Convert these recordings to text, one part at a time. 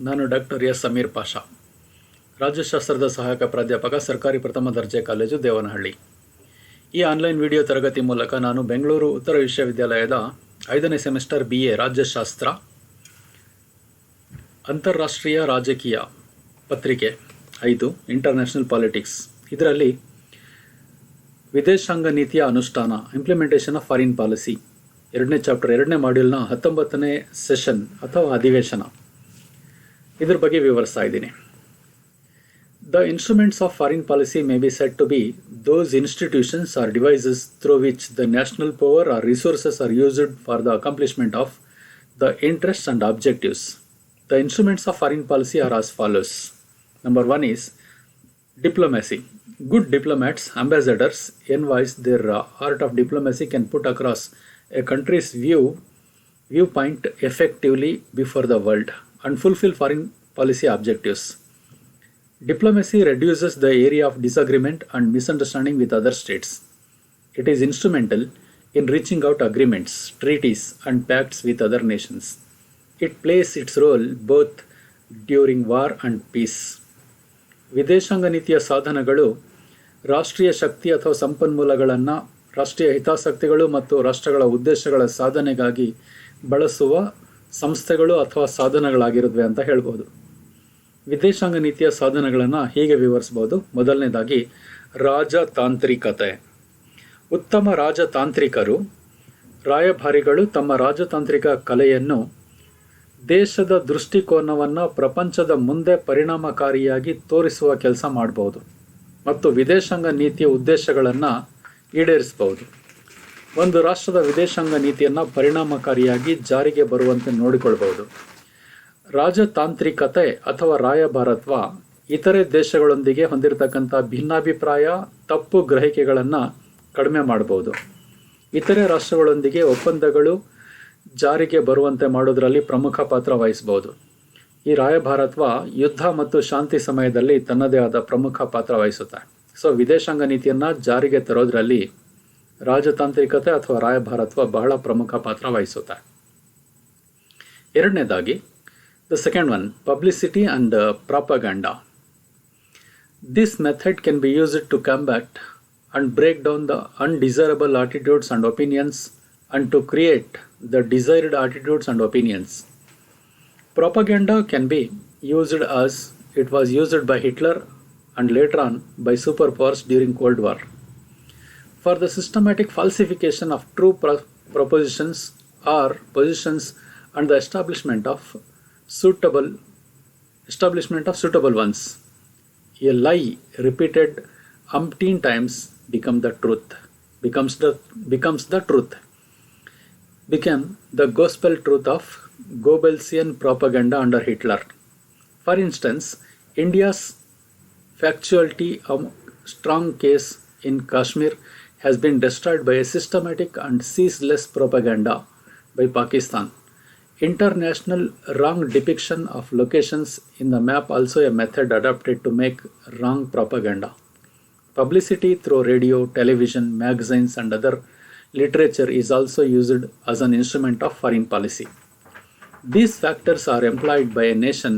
ನಾನು doctor S Sameer Pasha, ರಾಜ್ಯಶಾಸ್ತ್ರದ ಸಹಾಯಕ ಪ್ರಾಧ್ಯಾಪಕ, ಸರ್ಕಾರಿ ಪ್ರಥಮ ದರ್ಜೆ ಕಾಲೇಜು, ದೇವನಹಳ್ಳಿ. ಈ ಆನ್ಲೈನ್ ವಿಡಿಯೋ ತರಗತಿ ಮೂಲಕ ನಾನು ಬೆಂಗಳೂರು ಉತ್ತರ ವಿಶ್ವವಿದ್ಯಾಲಯದ 5ನೇ ಸೆಮಿಸ್ಟರ್ BA ರಾಜ್ಯಶಾಸ್ತ್ರ, ಅಂತಾರಾಷ್ಟ್ರೀಯ ರಾಜಕೀಯ ಪತ್ರಿಕೆ 5 ಇಂಟರ್ನ್ಯಾಷನಲ್ ಪಾಲಿಟಿಕ್ಸ್, ಇದರಲ್ಲಿ ವಿದೇಶಾಂಗ ನೀತಿಯ ಅನುಷ್ಠಾನ ಇಂಪ್ಲಿಮೆಂಟೇಷನ್ ಆಫ್ ಫಾರಿನ್ ಪಾಲಿಸಿ 2ನೇ ಚಾಪ್ಟರ್ 2ನೇ ಮಾಡ್ಯೂಲ್ನ 19ನೇ ಸೆಷನ್ ಅಥವಾ ಅಧಿವೇಶನ, ಇದ್ರ ಬಗ್ಗೆ ವಿವರಿಸ್ತಾ ಇದ್ದೀನಿ. The instruments of foreign policy may be said to be those institutions or devices through which the national power or resources are used for the accomplishment of the interest and objectives. The instruments of foreign policy are as follows. Number 1 is diplomacy. Good diplomats, ambassadors, envoys, their art of diplomacy can put across a country's viewpoint effectively before the world and fulfill foreign policy objectives. Diplomacy reduces the area of disagreement and misunderstanding with other states. It is instrumental in reaching out agreements, treaties, and pacts with other nations. It plays its role both during war and peace. ವಿದೇಶಾಂಗ ನೀತಿಯ ಸಾಧನಗಳು ರಾಷ್ಟ್ರೀಯ ಶಕ್ತಿ ಅಥವಾ ಸಂಪನ್ಮೂಲಗಳನ್ನು ರಾಷ್ಟ್ರೀಯ ಹಿತಾಸಕ್ತಿಗಳು ಮತ್ತು ರಾಷ್ಟ್ರಗಳ ಉದ್ದೇಶಗಳ ಸಾಧನೆಗಾಗಿ ಬಳಸುವ ಸಂಸ್ಥೆಗಳು ಅಥವಾ ಸಾಧನಗಳಾಗಿರುತ್ತವೆ ಅಂತ ಹೇಳ್ಬೋದು. ವಿದೇಶಾಂಗ ನೀತಿಯ ಸಾಧನಗಳನ್ನು ಹೀಗೆ ವಿವರಿಸ್ಬೋದು. ಮೊದಲನೇದಾಗಿ ರಾಜತಾಂತ್ರಿಕತೆ. ಉತ್ತಮ ರಾಜತಾಂತ್ರಿಕರು, ರಾಯಭಾರಿಗಳು ತಮ್ಮ ರಾಜತಾಂತ್ರಿಕ ಕಲೆಯನ್ನು ದೇಶದ ದೃಷ್ಟಿಕೋನವನ್ನು ಪ್ರಪಂಚದ ಮುಂದೆ ಪರಿಣಾಮಕಾರಿಯಾಗಿ ತೋರಿಸುವ ಕೆಲಸ ಮಾಡಬಹುದು ಮತ್ತು ವಿದೇಶಾಂಗ ನೀತಿಯ ಉದ್ದೇಶಗಳನ್ನು ಈಡೇರಿಸಬಹುದು. ಒಂದು ರಾಷ್ಟ್ರದ ವಿದೇಶಾಂಗ ನೀತಿಯನ್ನು ಪರಿಣಾಮಕಾರಿಯಾಗಿ ಜಾರಿಗೆ ಬರುವಂತೆ ನೋಡಿಕೊಳ್ಬಹುದು. ರಾಜತಾಂತ್ರಿಕತೆ ಅಥವಾ ರಾಯಭಾರತ್ವ ಇತರೆ ದೇಶಗಳೊಂದಿಗೆ ಹೊಂದಿರತಕ್ಕಂಥ ಭಿನ್ನಾಭಿಪ್ರಾಯ, ತಪ್ಪು ಗ್ರಹಿಕೆಗಳನ್ನು ಕಡಿಮೆ ಮಾಡಬಹುದು. ಇತರೆ ರಾಷ್ಟ್ರಗಳೊಂದಿಗೆ ಒಪ್ಪಂದಗಳು ಜಾರಿಗೆ ಬರುವಂತೆ ಮಾಡೋದರಲ್ಲಿ ಪ್ರಮುಖ ಪಾತ್ರ ವಹಿಸಬಹುದು. ಈ ರಾಯಭಾರತ್ವ ಯುದ್ಧ ಮತ್ತು ಶಾಂತಿ ಸಮಯದಲ್ಲಿ ತನ್ನದೇ ಆದ ಪ್ರಮುಖ ಪಾತ್ರ ವಹಿಸುತ್ತೆ. ಸೊ ವಿದೇಶಾಂಗ ನೀತಿಯನ್ನು ಜಾರಿಗೆ ತರೋದ್ರಲ್ಲಿ ರಾಜತಾಂತ್ರಿಕತೆ ಅಥವಾ ರಾಯಭಾರತ್ವ ಬಹಳ ಪ್ರಮುಖ ಪಾತ್ರ ವಹಿಸುತ್ತೆ. ಎರಡನೇದಾಗಿ the second one, publicity and propaganda. This method can be used to combat and break down the undesirable attitudes and opinions and to create the desired attitudes and opinions. Propaganda can be used as it was used by Hitler and later on by superpowers during Cold War for the systematic falsification of true propositions or positions and the establishment of suitable ones. A lie repeated umpteen times becomes the truth. Became the gospel truth of Goebbelsian propaganda under Hitler. For instance, India's factuality strong case in Kashmir has been destroyed by a systematic and ceaseless propaganda by Pakistan. International wrong depiction of locations in the map also a method adopted to make wrong propaganda. Publicity through radio, television, magazines and other literature is also used as an instrument of foreign policy. These factors are employed by a nation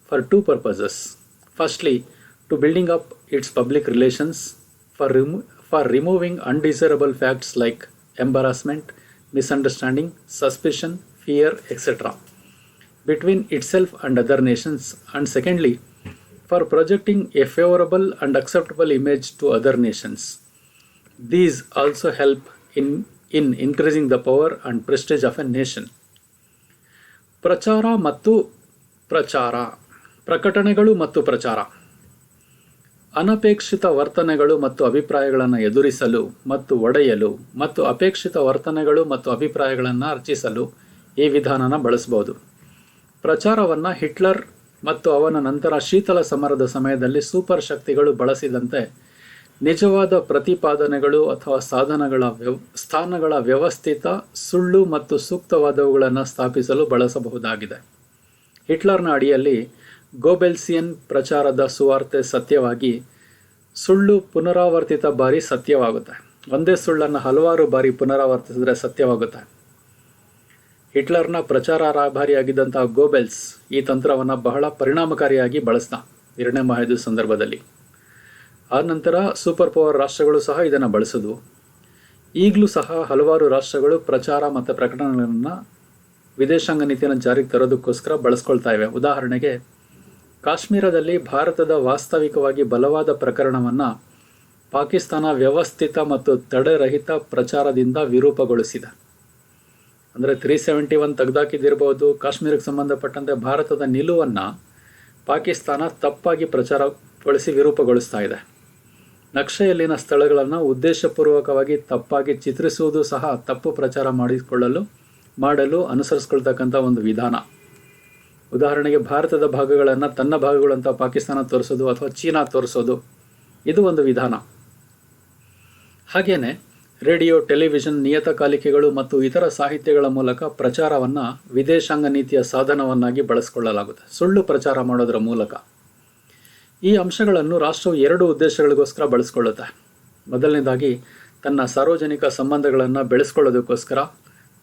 for two purposes. Firstly, to building up its public relations, for removing undesirable facts like embarrassment, misunderstanding, suspicion, fear, etc. between itself and other nations, and secondly, for projecting a favorable and acceptable image to other nations. These also help in increasing the power and prestige of a nation. ಪ್ರಚಾರ ಮತ್ತು ಪ್ರಚಾರ. ಪ್ರಕಟಣೆಗಳು ಮತ್ತು ಪ್ರಚಾರ. ಅನಪೇಕ್ಷಿತ ವರ್ತನೆಗಳು ಮತ್ತು ಅಭಿಪ್ರಾಯಗಳನ್ನು ಎದುರಿಸಲು ಮತ್ತು ಒಡೆಯಲು ಮತ್ತು ಅಪೇಕ್ಷಿತ ವರ್ತನೆಗಳು ಮತ್ತು ಅಭಿಪ್ರಾಯಗಳನ್ನು ಅರ್ಚಿಸಲು ಈ ವಿಧಾನನ ಬಳಸಬಹುದು. ಪ್ರಚಾರವನ್ನು ಹಿಟ್ಲರ್ ಮತ್ತು ಅವನ ನಂತರ ಶೀತಲ ಸಮರದ ಸಮಯದಲ್ಲಿ ಸೂಪರ್ ಶಕ್ತಿಗಳು ಬಳಸಿದಂತೆ ನಿಜವಾದ ಪ್ರತಿಪಾದನೆಗಳು ಅಥವಾ ಸ್ಥಾನಗಳ ವ್ಯವಸ್ಥಿತ, ಸುಳ್ಳು ಮತ್ತು ಸೂಕ್ತವಾದವುಗಳನ್ನು ಸ್ಥಾಪಿಸಲು ಬಳಸಬಹುದಾಗಿದೆ. ಹಿಟ್ಲರ್ನ ಅಡಿಯಲ್ಲಿ ಗೋಬೆಲ್ಸಿಯನ್ ಪ್ರಚಾರದ ಸುವಾರ್ತೆ ಸತ್ಯವಾಗಿ ಸುಳ್ಳು ಪುನರಾವರ್ತಿತ ಬಾರಿ ಸತ್ಯವಾಗುತ್ತೆ. ಒಂದೇ ಸುಳ್ಳನ್ನು ಹಲವಾರು ಬಾರಿ ಪುನರಾವರ್ತಿಸಿದ್ರೆ ಸತ್ಯವಾಗುತ್ತೆ. ಹಿಟ್ಲರ್ನ ಪ್ರಚಾರ ರಾಯಭಾರಿಯಾಗಿದ್ದಂತಹ ಗೋಬೆಲ್ಸ್ ಈ ತಂತ್ರವನ್ನು ಬಹಳ ಪರಿಣಾಮಕಾರಿಯಾಗಿ ಬಳಸ್ದ ಎರಡನೇ ಮಹಾಯುದ್ಧದ ಸಂದರ್ಭದಲ್ಲಿ. ಆ ನಂತರ ಸೂಪರ್ ಪವರ್ ರಾಷ್ಟ್ರಗಳು ಸಹ ಇದನ್ನು ಬಳಸಿದ್ವು. ಈಗಲೂ ಸಹ ಹಲವಾರು ರಾಷ್ಟ್ರಗಳು ಪ್ರಚಾರ ಮತ್ತು ಪ್ರಕಟಣೆಗಳನ್ನು ವಿದೇಶಾಂಗ ನೀತಿಯನ್ನು ಜಾರಿಗೆ ತರೋದಕ್ಕೋಸ್ಕರ ಬಳಸ್ಕೊಳ್ತಾ ಇವೆ. ಉದಾಹರಣೆಗೆ, ಕಾಶ್ಮೀರದಲ್ಲಿ ಭಾರತದ ವಾಸ್ತವಿಕವಾಗಿ ಬಲವಾದ ಪ್ರಕರಣವನ್ನು ಪಾಕಿಸ್ತಾನ ವ್ಯವಸ್ಥಿತ ಮತ್ತು ತಡೆರಹಿತ ಪ್ರಚಾರದಿಂದ ವಿರೂಪಗೊಳಿಸಿದೆ. ಅಂದರೆ 371 ತೆಗೆದಾಕಿದ್ದಿರ್ಬೋದು. ಕಾಶ್ಮೀರಕ್ಕೆ ಸಂಬಂಧಪಟ್ಟಂತೆ ಭಾರತದ ನಿಲುವನ್ನು ಪಾಕಿಸ್ತಾನ ತಪ್ಪಾಗಿ ಪ್ರಚಾರಗೊಳಿಸಿ ವಿರೂಪಗೊಳಿಸ್ತಾ ಇದೆ. ನಕ್ಷೆಯಲ್ಲಿನ ಸ್ಥಳಗಳನ್ನು ಉದ್ದೇಶಪೂರ್ವಕವಾಗಿ ತಪ್ಪಾಗಿ ಚಿತ್ರಿಸುವುದು ಸಹ ತಪ್ಪು ಪ್ರಚಾರ ಮಾಡಲು ಅನುಸರಿಸ್ಕೊಳ್ತಕ್ಕಂಥ ಒಂದು ವಿಧಾನ. ಉದಾಹರಣೆಗೆ, ಭಾರತದ ಭಾಗಗಳನ್ನು ತನ್ನ ಭಾಗಗಳಂತ ಪಾಕಿಸ್ತಾನ ತೋರಿಸೋದು ಅಥವಾ ಚೀನಾ ತೋರಿಸೋದು, ಇದು ಒಂದು ವಿಧಾನ. ಹಾಗೆಯೇ ರೇಡಿಯೋ, ಟೆಲಿವಿಷನ್, ನಿಯತಕಾಲಿಕೆಗಳು ಮತ್ತು ಇತರ ಸಾಹಿತ್ಯಗಳ ಮೂಲಕ ಪ್ರಚಾರವನ್ನು ವಿದೇಶಾಂಗ ನೀತಿಯ ಸಾಧನವನ್ನಾಗಿ ಬಳಸಿಕೊಳ್ಳಲಾಗುತ್ತೆ, ಸುಳ್ಳು ಪ್ರಚಾರ ಮಾಡೋದರ ಮೂಲಕ. ಈ ಅಂಶಗಳನ್ನು ರಾಷ್ಟ್ರವು 2 ಉದ್ದೇಶಗಳಿಗೋಸ್ಕರ ಬಳಸ್ಕೊಳ್ಳುತ್ತೆ. ಮೊದಲನೇದಾಗಿ, ತನ್ನ ಸಾರ್ವಜನಿಕ ಸಂಬಂಧಗಳನ್ನು ಬೆಳೆಸ್ಕೊಳ್ಳೋದಕ್ಕೋಸ್ಕರ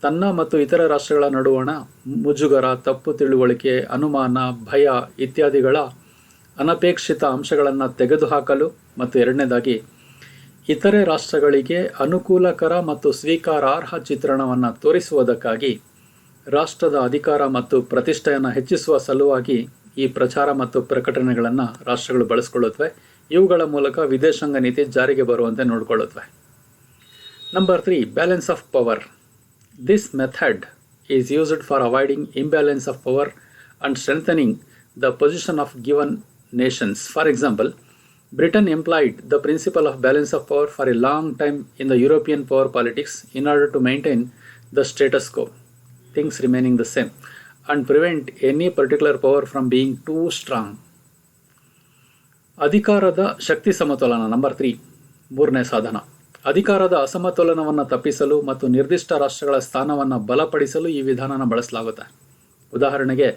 ತನ್ನ ಮತ್ತು ಇತರ ರಾಷ್ಟ್ರಗಳ ನಡುವಣ ಮುಜುಗರ, ತಪ್ಪು ತಿಳುವಳಿಕೆ, ಅನುಮಾನ, ಭಯ ಇತ್ಯಾದಿಗಳ ಅನಪೇಕ್ಷಿತ ಅಂಶಗಳನ್ನು ತೆಗೆದುಹಾಕಲು, ಮತ್ತು ಎರಡನೇದಾಗಿ ಇತರೆ ರಾಷ್ಟ್ರಗಳಿಗೆ ಅನುಕೂಲಕರ ಮತ್ತು ಸ್ವೀಕಾರಾರ್ಹ ಚಿತ್ರಣವನ್ನು ತೋರಿಸುವುದಕ್ಕಾಗಿ ರಾಷ್ಟ್ರದ ಅಧಿಕಾರ ಮತ್ತು ಪ್ರತಿಷ್ಠೆಯನ್ನು ಹೆಚ್ಚಿಸುವ ಸಲುವಾಗಿ ಈ ಪ್ರಚಾರ ಮತ್ತು ಪ್ರಕಟಣೆಗಳನ್ನು ರಾಷ್ಟ್ರಗಳು ಬಳಸ್ಕೊಳ್ಳುತ್ತವೆ. ಇವುಗಳ ಮೂಲಕ ವಿದೇಶಾಂಗ ನೀತಿ ಜಾರಿಗೆ ಬರುವಂತೆ ನೋಡಿಕೊಳ್ಳುತ್ತವೆ. Number 3, balance of power. This method is used for avoiding imbalance of power and strengthening the position of given nations. For example, Britain employed the principle of balance of power for a long time in the European power politics in order to maintain the status quo, things remaining the same, and prevent any particular power from being too strong. ಅಧಿಕಾರದ ಶಕ್ತಿ ಸಮತೋಲನ. Number 3, ಮೂರನೇ ಸಾಧನ. ಅಧಿಕಾರದ ಅಸಮತೋಲನವನ್ನು ತಪ್ಪಿಸಲು ಮತ್ತು ನಿರ್ದಿಷ್ಟ ರಾಷ್ಟ್ರಗಳ ಸ್ಥಾನವನ್ನು ಬಲಪಡಿಸಲು ಈ ವಿಧಾನನ ಬಳಸಲಾಗುತ್ತೆ. ಉದಾಹರಣೆಗೆ,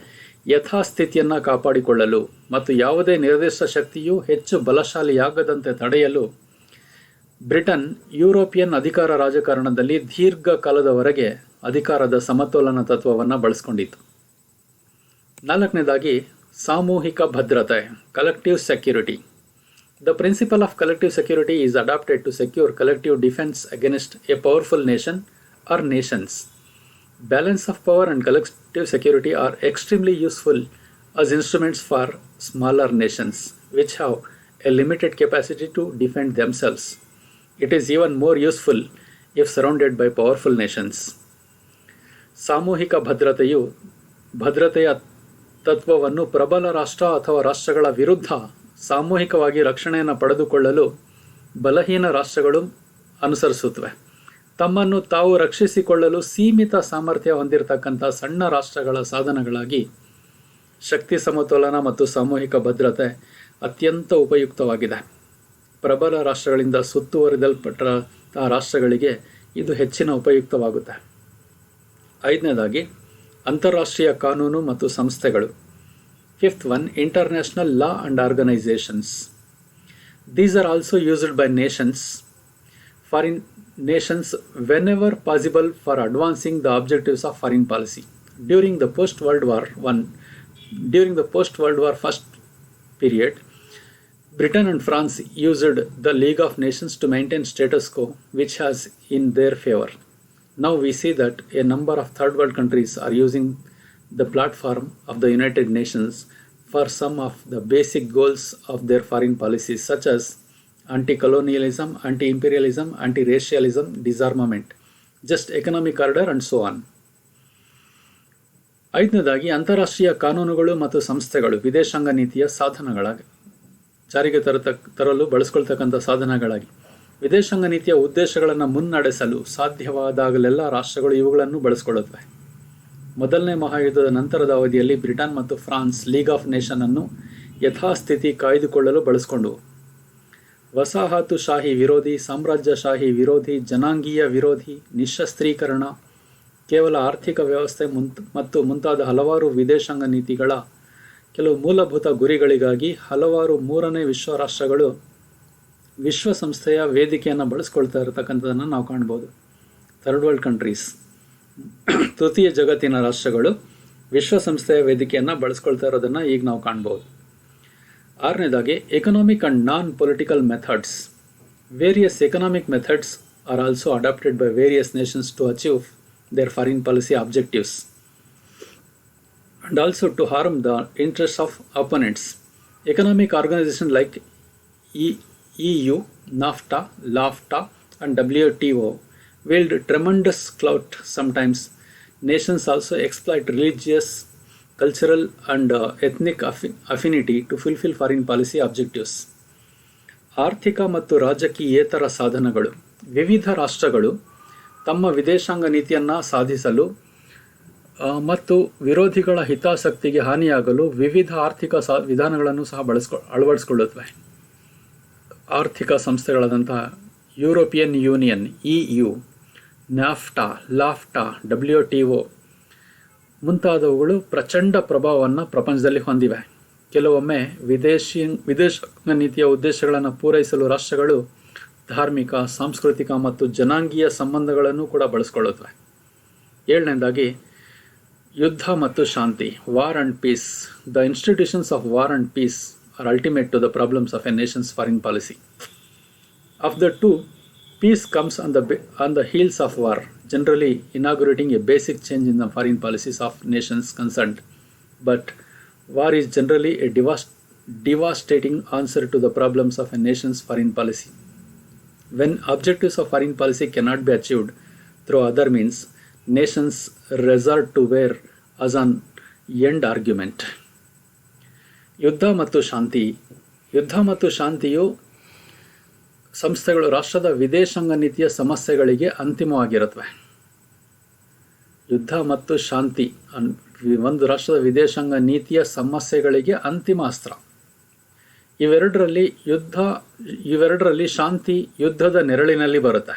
ಯಥಾಸ್ಥಿತಿಯನ್ನು ಕಾಪಾಡಿಕೊಳ್ಳಲು ಮತ್ತು ಯಾವುದೇ ನಿರ್ದಿಷ್ಟ ಶಕ್ತಿಯು ಹೆಚ್ಚು ಬಲಶಾಲಿಯಾಗದಂತೆ ತಡೆಯಲು ಬ್ರಿಟನ್ ಯುರೋಪಿಯನ್ ಅಧಿಕಾರ ರಾಜಕಾರಣದಲ್ಲಿ ದೀರ್ಘಕಾಲದವರೆಗೆ ಅಧಿಕಾರದ ಸಮತೋಲನ ತತ್ವವನ್ನು ಬಳಸ್ಕೊಂಡಿತ್ತು. ನಾಲ್ಕನೇದಾಗಿ, ಸಾಮೂಹಿಕ ಭದ್ರತೆ, collective security. The principle of collective security is adopted to secure collective defense against a powerful nation or nations. Balance of power and collective security are extremely useful as instruments for smaller nations, which have a limited capacity to defend themselves. It is even more useful if surrounded by powerful nations. ಸಾಮೂಹಿಕ ಭದ್ರತೆಯ ತತ್ವವನ್ನು ಪ್ರಬಲ ರಾಷ್ಟ್ರ ಅಥವಾ ರಾಷ್ಟ್ರಗಳ ವಿರುದ್ಧ ಸಾಮೂಹಿಕವಾಗಿ ರಕ್ಷಣೆಯನ್ನು ಪಡೆದುಕೊಳ್ಳಲು ಬಲಹೀನ ರಾಷ್ಟ್ರಗಳು ಅನುಸರಿಸುತ್ತವೆ. ತಮ್ಮನ್ನು ತಾವು ರಕ್ಷಿಸಿಕೊಳ್ಳಲು ಸೀಮಿತ ಸಾಮರ್ಥ್ಯ ಹೊಂದಿರತಕ್ಕಂಥ ಸಣ್ಣ ರಾಷ್ಟ್ರಗಳ ಸಾಧನಗಳಾಗಿ ಶಕ್ತಿ ಸಮತೋಲನ ಮತ್ತು ಸಾಮೂಹಿಕ ಭದ್ರತೆ ಅತ್ಯಂತ ಉಪಯುಕ್ತವಾಗಿದೆ. ಪ್ರಬಲ ರಾಷ್ಟ್ರಗಳಿಂದ ಸುತ್ತುವರಿದಲ್ಪಟ್ಟ ರಾಷ್ಟ್ರಗಳಿಗೆ ಇದು ಹೆಚ್ಚಿನ ಉಪಯುಕ್ತವಾಗುತ್ತೆ. ಐದನೇದಾಗಿ, ಅಂತಾರಾಷ್ಟ್ರೀಯ ಕಾನೂನು ಮತ್ತು ಸಂಸ್ಥೆಗಳು. Fifth one, international law and organizations. These are also used by foreign nations whenever possible for advancing the objectives of foreign policy. During the post-World War first period, Britain and France used the League of Nations to maintain status quo, which has in their favor. Now we see that a number of third world countries are using the platform of the United Nations for some of the basic goals of their foreign policies, such as anti-colonialism, anti-imperialism, anti-racialism, disarmament, just economic order and so on. ಐದನೇದಾಗಿ, ಅಂತಾರಾಷ್ಟ್ರೀಯ ಕಾನೂನುಗಳು ಮತ್ತು ಸಂಸ್ಥೆಗಳು ವಿದೇಶಾಂಗ ನೀತಿಯ ಸಾಧನಗಳಾಗಿ ಜಾರಿಗೆ ತರಲು ಬಳಸ್ಕೊಳ್ತಕ್ಕಂಥ ಸಾಧನಗಳಾಗಿ ವಿದೇಶಾಂಗ ನೀತಿಯ ಉದ್ದೇಶಗಳನ್ನು ಮುನ್ನಡೆಸಲು ಸಾಧ್ಯವಾದಾಗಲೆಲ್ಲ ರಾಷ್ಟ್ರಗಳು ಇವುಗಳನ್ನು ಬಳಸ್ಕೊಳ್ಳುತ್ತವೆ. ಮೊದಲನೇ ಮಹಾಯುದ್ಧದ ನಂತರದ ಅವಧಿಯಲ್ಲಿ ಬ್ರಿಟನ್ ಮತ್ತು ಫ್ರಾನ್ಸ್ ಲೀಗ್ ಆಫ್ ನೇಷನ್ ಅನ್ನು ಯಥಾಸ್ಥಿತಿ ಕಾಯ್ದುಕೊಳ್ಳಲು ಬಳಸಿಕೊಂಡವು. ವಸಾಹತುಶಾಹಿ ವಿರೋಧಿ, ಸಾಮ್ರಾಜ್ಯಶಾಹಿ ವಿರೋಧಿ, ಜನಾಂಗೀಯ ವಿರೋಧಿ, ನಿಶಸ್ತ್ರೀಕರಣ, ಕೇವಲ ಆರ್ಥಿಕ ವ್ಯವಸ್ಥೆ ಮತ್ತು ಮುಂತಾದ ಹಲವಾರು ವಿದೇಶಾಂಗ ನೀತಿಗಳ ಕೆಲವು ಮೂಲಭೂತ ಗುರಿಗಳಿಗಾಗಿ ಹಲವಾರು ಮೂರನೇ ವಿಶ್ವ ರಾಷ್ಟ್ರಗಳು ವಿಶ್ವಸಂಸ್ಥೆಯ ವೇದಿಕೆಯನ್ನು ಬಳಸ್ಕೊಳ್ತಾ ಇರತಕ್ಕಂಥದ್ದನ್ನು ನಾವು ಕಾಣ್ಬೋದು. ಥರ್ಡ್ ವರ್ಲ್ಡ್ ಕಂಟ್ರೀಸ್ ತೃತೀಯ ಜಗತ್ತಿನ ರಾಷ್ಟ್ರಗಳು ವಿಶ್ವಸಂಸ್ಥೆಯ ವೇದಿಕೆಯನ್ನು ಬಳಸ್ಕೊಳ್ತಾ ಇರೋದನ್ನು ಈಗ ನಾವು ಕಾಣ್ಬೋದು. ಆರನೇದಾಗಿ economic and non political methods. Various economic methods are also adopted by various nations to achieve their foreign policy objectives and also to harm the interests of opponents. Economic organizations like EU, NAFTA, LAFTA and WTO wield tremendous clout. Sometimes nations also exploit religious, cultural and ethnic affinity to fulfill foreign policy objectives. ಆರ್ಥಿಕ ಮತ್ತು ರಾಜಕೀಯೇತರ ಸಾಧನಗಳು. ವಿವಿಧ ರಾಷ್ಟ್ರಗಳು ತಮ್ಮ ವಿದೇಶಾಂಗ ನೀತಿಯನ್ನು ಸಾಧಿಸಲು ಮತ್ತು ವಿರೋಧಿಗಳ ಹಿತಾಸಕ್ತಿಗೆ ಹಾನಿಯಾಗಲು ವಿವಿಧ ಆರ್ಥಿಕ ವಿಧಾನಗಳನ್ನು ಸಹ ಅಳವಡಿಸಿಕೊಳ್ಳುತ್ತವೆ. ಆರ್ಥಿಕ ಸಂಸ್ಥೆಗಳಾದಂತಹ European Union, EU, NAFTA, LAFTA, WTO ಮುಂತಾದವುಗಳು ಪ್ರಚಂಡ ಪ್ರಭಾವವನ್ನು ಪ್ರಪಂಚದಲ್ಲಿ ಹೊಂದಿವೆ. ಕೆಲವೊಮ್ಮೆ ವಿದೇಶಾಂಗ ನೀತಿಯ ಉದ್ದೇಶಗಳನ್ನು ಪೂರೈಸಲು ರಾಷ್ಟ್ರಗಳು ಧಾರ್ಮಿಕ, ಸಾಂಸ್ಕೃತಿಕ ಮತ್ತು ಜನಾಂಗೀಯ ಸಂಬಂಧಗಳನ್ನು ಕೂಡ ಬಳಸಿಕೊಳ್ಳುತ್ತವೆ. ಏಳನೇದಾಗಿ ಯುದ್ಧ ಮತ್ತು ಶಾಂತಿ. War and peace. The institutions of war and peace are ultimate to the problems of a nation's foreign policy. Of the two, peace comes on the heels of war, generally inaugurating a basic change in the foreign policies of nations concerned. But war is generally a devastating answer to the problems of a nation's foreign policy. When objectives of foreign policy cannot be achieved through other means, nations resort to war as an end argument. ಯುದ್ಧ ಮತ್ತು ಶಾಂತಿ. ಯುದ್ಧ ಮತ್ತು ಶಾಂತಿಯು ಸಂಸ್ಥೆಗಳು ರಾಷ್ಟ್ರದ ವಿದೇಶಾಂಗ ನೀತಿಯ ಸಮಸ್ಯೆಗಳಿಗೆ ಅಂತಿಮವಾಗಿರುತ್ತವೆ. ಯುದ್ಧ ಮತ್ತು ಶಾಂತಿ ಒಂದು ರಾಷ್ಟ್ರದ ವಿದೇಶಾಂಗ ನೀತಿಯ ಸಮಸ್ಯೆಗಳಿಗೆ ಅಂತಿಮ ಅಸ್ತ್ರ. ಇವೆರಡರಲ್ಲಿ ಶಾಂತಿ ಯುದ್ಧದ ನೆರಳಿನಲ್ಲಿ ಬರುತ್ತೆ.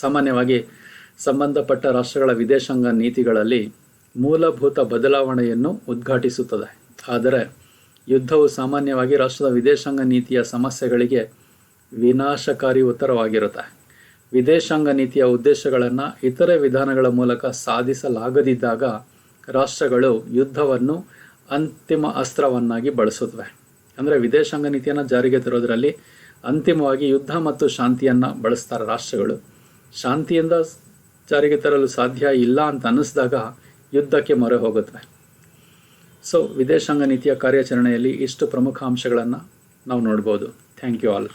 ಸಾಮಾನ್ಯವಾಗಿ ಸಂಬಂಧಪಟ್ಟ ರಾಷ್ಟ್ರಗಳ ವಿದೇಶಾಂಗ ನೀತಿಗಳಲ್ಲಿ ಮೂಲಭೂತ ಬದಲಾವಣೆಯನ್ನು ಉದ್ಘಾಟಿಸುತ್ತದೆ. ಆದರೆ ಯುದ್ಧವು ಸಾಮಾನ್ಯವಾಗಿ ರಾಷ್ಟ್ರದ ವಿದೇಶಾಂಗ ನೀತಿಯ ಸಮಸ್ಯೆಗಳಿಗೆ ವಿನಾಶಕಾರಿ ಉತ್ತರವಾಗಿರುತ್ತೆ. ವಿದೇಶಾಂಗ ನೀತಿಯ ಉದ್ದೇಶಗಳನ್ನು ಇತರೆ ವಿಧಾನಗಳ ಮೂಲಕ ಸಾಧಿಸಲಾಗದಿದ್ದಾಗ ರಾಷ್ಟ್ರಗಳು ಯುದ್ಧವನ್ನು ಅಂತಿಮ ಅಸ್ತ್ರವನ್ನಾಗಿ ಬಳಸುತ್ತವೆ. ಅಂದರೆ ವಿದೇಶಾಂಗ ನೀತಿಯನ್ನು ಜಾರಿಗೆ ತರೋದರಲ್ಲಿ ಅಂತಿಮವಾಗಿ ಯುದ್ಧ ಮತ್ತು ಶಾಂತಿಯನ್ನು ಬಳಸ್ತಾರೆ ರಾಷ್ಟ್ರಗಳು. ಶಾಂತಿಯಿಂದ ಜಾರಿಗೆ ತರಲು ಸಾಧ್ಯ ಇಲ್ಲ ಅಂತ ಅನ್ನಿಸಿದಾಗ ಯುದ್ಧಕ್ಕೆ ಮೊರೆ ಹೋಗುತ್ತವೆ. ಸೊ ವಿದೇಶಾಂಗ ನೀತಿಯ ಕಾರ್ಯಾಚರಣೆಯಲ್ಲಿ ಇಷ್ಟು ಪ್ರಮುಖ ಅಂಶಗಳನ್ನು ನಾವು ನೋಡ್ಬೋದು. Thank you all.